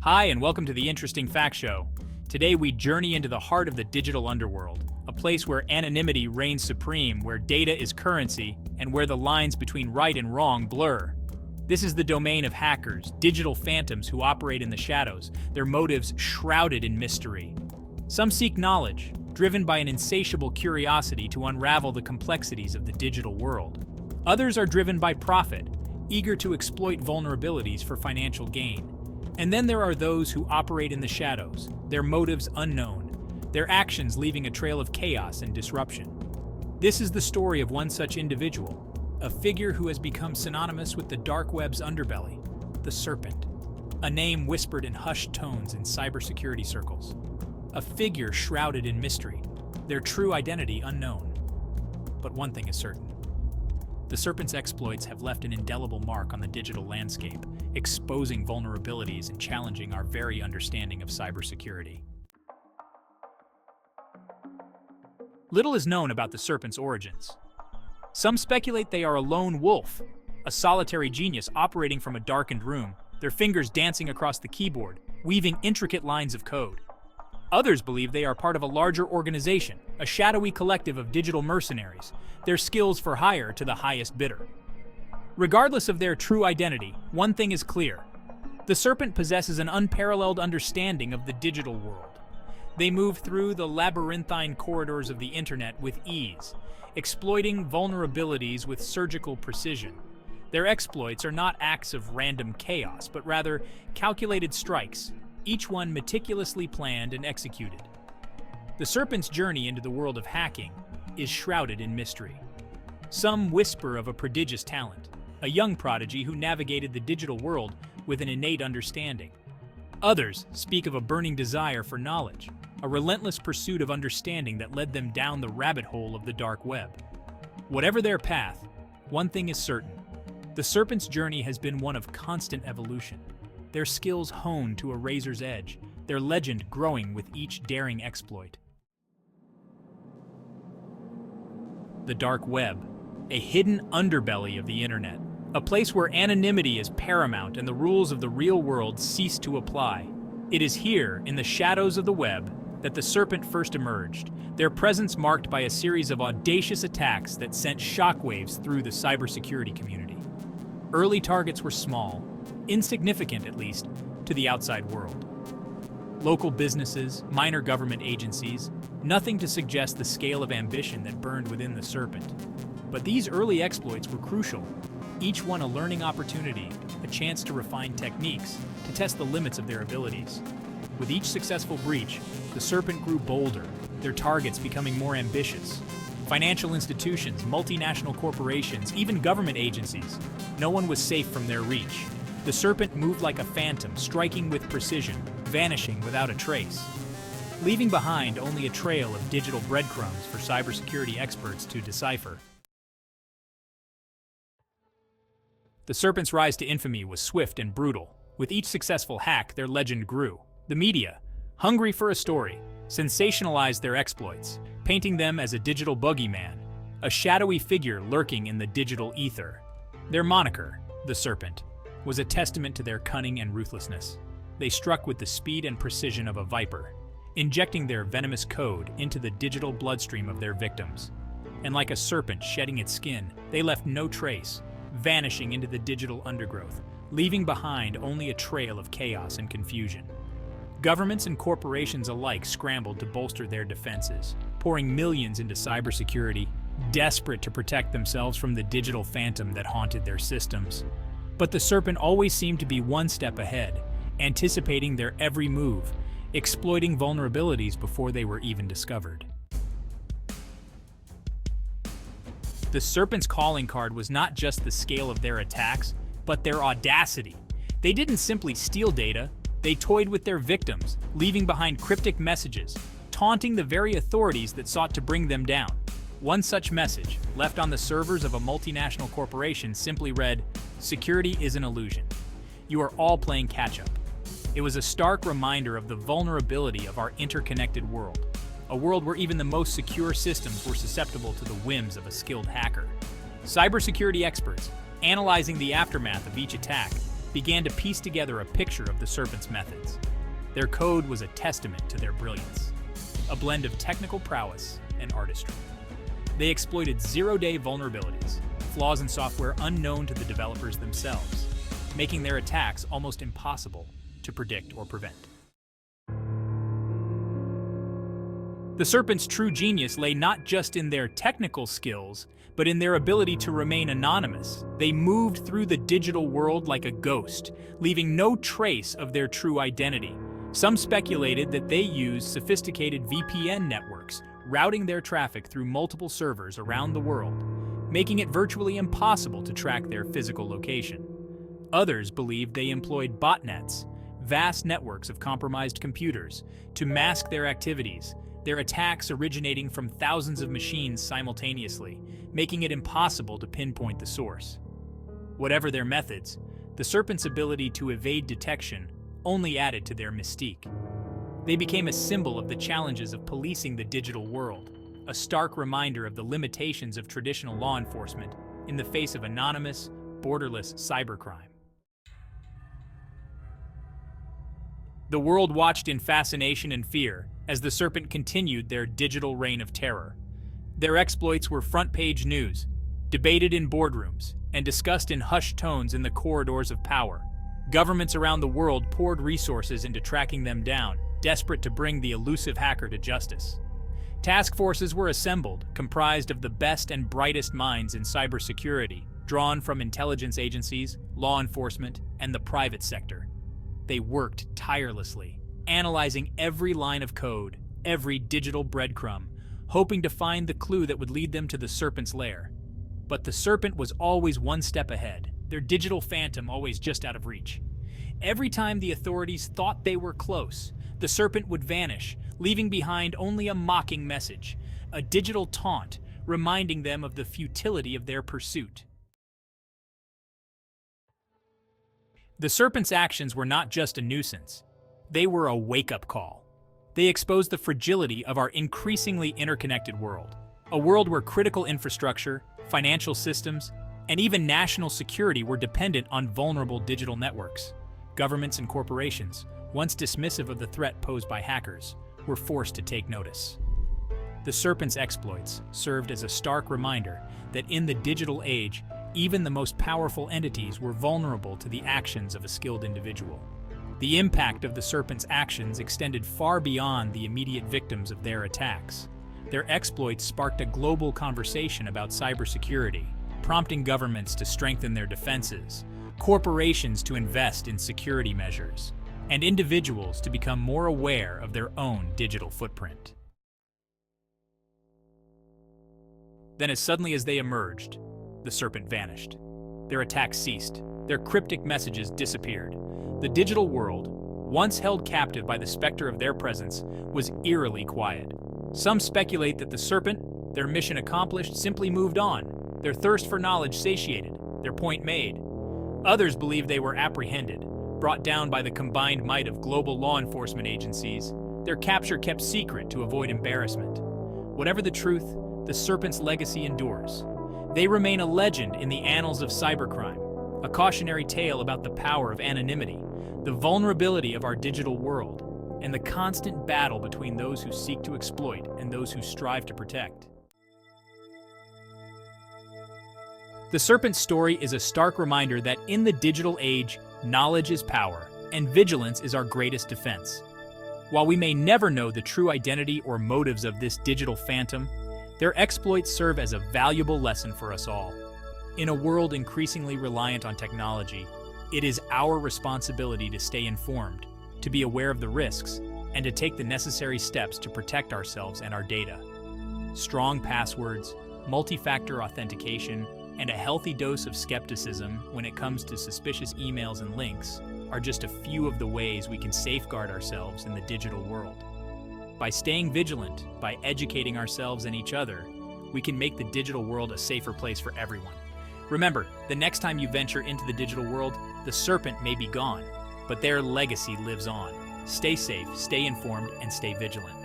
Hi, and welcome to the Interesting Fact Show. Today we journey into the heart of the digital underworld, a place where anonymity reigns supreme, where data is currency, and where the lines between right and wrong blur. This is the domain of hackers, digital phantoms who operate in the shadows, their motives shrouded in mystery. Some seek knowledge, driven by an insatiable curiosity to unravel the complexities of the digital world. Others are driven by profit, eager to exploit vulnerabilities for financial gain. And then there are those who operate in the shadows, their motives unknown, their actions leaving a trail of chaos and disruption. This is the story of one such individual, a figure who has become synonymous with the dark web's underbelly, the Serpent, a name whispered in hushed tones in cybersecurity circles, a figure shrouded in mystery, their true identity unknown. But one thing is certain. The Serpent's exploits have left an indelible mark on the digital landscape, exposing vulnerabilities and challenging our very understanding of cybersecurity. Little is known about the Serpent's origins. Some speculate they are a lone wolf, a solitary genius operating from a darkened room, their fingers dancing across the keyboard, weaving intricate lines of code. Others believe they are part of a larger organization, a shadowy collective of digital mercenaries, their skills for hire to the highest bidder. Regardless of their true identity, one thing is clear. The Serpent possesses an unparalleled understanding of the digital world. They move through the labyrinthine corridors of the internet with ease, exploiting vulnerabilities with surgical precision. Their exploits are not acts of random chaos, but rather calculated strikes, each one meticulously planned and executed. The Serpent's journey into the world of hacking is shrouded in mystery. Some whisper of a prodigious talent, a young prodigy who navigated the digital world with an innate understanding. Others speak of a burning desire for knowledge, a relentless pursuit of understanding that led them down the rabbit hole of the dark web. Whatever their path, one thing is certain. The Serpent's journey has been one of constant evolution. Their skills honed to a razor's edge, their legend growing with each daring exploit. The dark web, a hidden underbelly of the internet, a place where anonymity is paramount and the rules of the real world cease to apply. It is here, in the shadows of the web, that the Serpent first emerged, their presence marked by a series of audacious attacks that sent shockwaves through the cybersecurity community. Early targets were small, insignificant at least, to the outside world. Local businesses, minor government agencies, nothing to suggest the scale of ambition that burned within the Serpent. But these early exploits were crucial, each one a learning opportunity, a chance to refine techniques, to test the limits of their abilities. With each successful breach, the Serpent grew bolder, their targets becoming more ambitious. Financial institutions, multinational corporations, even government agencies, no one was safe from their reach. The Serpent moved like a phantom, striking with precision, vanishing without a trace, leaving behind only a trail of digital breadcrumbs for cybersecurity experts to decipher. The Serpent's rise to infamy was swift and brutal. With each successful hack, their legend grew. The media, hungry for a story, sensationalized their exploits, painting them as a digital boogeyman, a shadowy figure lurking in the digital ether. Their moniker, the Serpent, was a testament to their cunning and ruthlessness. They struck with the speed and precision of a viper, injecting their venomous code into the digital bloodstream of their victims. And like a serpent shedding its skin, they left no trace, vanishing into the digital undergrowth, leaving behind only a trail of chaos and confusion. Governments and corporations alike scrambled to bolster their defenses, pouring millions into cybersecurity, desperate to protect themselves from the digital phantom that haunted their systems. But the Serpent always seemed to be one step ahead, anticipating their every move, exploiting vulnerabilities before they were even discovered. The Serpent's calling card was not just the scale of their attacks, but their audacity. They didn't simply steal data, they toyed with their victims, leaving behind cryptic messages, taunting the very authorities that sought to bring them down. One such message, left on the servers of a multinational corporation, simply read, "Security is an illusion. You are all playing catch-up." It was a stark reminder of the vulnerability of our interconnected world, a world where even the most secure systems were susceptible to the whims of a skilled hacker. Cybersecurity experts, analyzing the aftermath of each attack, began to piece together a picture of the Serpent's methods. Their code was a testament to their brilliance, a blend of technical prowess and artistry. They exploited zero-day vulnerabilities, flaws in software unknown to the developers themselves, making their attacks almost impossible to predict or prevent. The Serpent's true genius lay not just in their technical skills, but in their ability to remain anonymous. They moved through the digital world like a ghost, leaving no trace of their true identity. Some speculated that they used sophisticated VPN networks, routing their traffic through multiple servers around the world, making it virtually impossible to track their physical location. Others believed they employed botnets, vast networks of compromised computers, to mask their activities, their attacks originating from thousands of machines simultaneously, making it impossible to pinpoint the source. Whatever their methods, the Serpent's ability to evade detection only added to their mystique. They became a symbol of the challenges of policing the digital world, a stark reminder of the limitations of traditional law enforcement in the face of anonymous, borderless cybercrime. The world watched in fascination and fear as the Serpent continued their digital reign of terror. Their exploits were front-page news, debated in boardrooms, and discussed in hushed tones in the corridors of power. Governments around the world poured resources into tracking them down, desperate to bring the elusive hacker to justice. Task forces were assembled, comprised of the best and brightest minds in cybersecurity, drawn from intelligence agencies, law enforcement, and the private sector. They worked tirelessly, analyzing every line of code, every digital breadcrumb, hoping to find the clue that would lead them to the Serpent's lair. But the Serpent was always one step ahead, their digital phantom always just out of reach. Every time the authorities thought they were close, the Serpent would vanish, leaving behind only a mocking message, a digital taunt, reminding them of the futility of their pursuit. The Serpent's actions were not just a nuisance. They were a wake-up call. They exposed the fragility of our increasingly interconnected world, a world where critical infrastructure, financial systems, and even national security were dependent on vulnerable digital networks. Governments and corporations, once dismissive of the threat posed by hackers, were forced to take notice. The Serpent's exploits served as a stark reminder that in the digital age, even the most powerful entities were vulnerable to the actions of a skilled individual. The impact of the Serpent's actions extended far beyond the immediate victims of their attacks. Their exploits sparked a global conversation about cybersecurity, prompting governments to strengthen their defenses, corporations to invest in security measures, and individuals to become more aware of their own digital footprint. Then, as suddenly as they emerged, the Serpent vanished. Their attacks ceased. Their cryptic messages disappeared. The digital world, once held captive by the specter of their presence, was eerily quiet. Some speculate that the Serpent, their mission accomplished, simply moved on, their thirst for knowledge satiated, their point made. Others believe they were apprehended, brought down by the combined might of global law enforcement agencies, their capture kept secret to avoid embarrassment. Whatever the truth, the Serpent's legacy endures. They remain a legend in the annals of cybercrime, a cautionary tale about the power of anonymity, the vulnerability of our digital world, and the constant battle between those who seek to exploit and those who strive to protect. The Serpent's story is a stark reminder that in the digital age, knowledge is power, and vigilance is our greatest defense. While we may never know the true identity or motives of this digital phantom, their exploits serve as a valuable lesson for us all. In a world increasingly reliant on technology, it is our responsibility to stay informed, to be aware of the risks, and to take the necessary steps to protect ourselves and our data. Strong passwords, multi-factor authentication, and a healthy dose of skepticism when it comes to suspicious emails and links are just a few of the ways we can safeguard ourselves in the digital world. By staying vigilant, by educating ourselves and each other, we can make the digital world a safer place for everyone. Remember, the next time you venture into the digital world, the Serpent may be gone, but their legacy lives on. Stay safe, stay informed, and stay vigilant.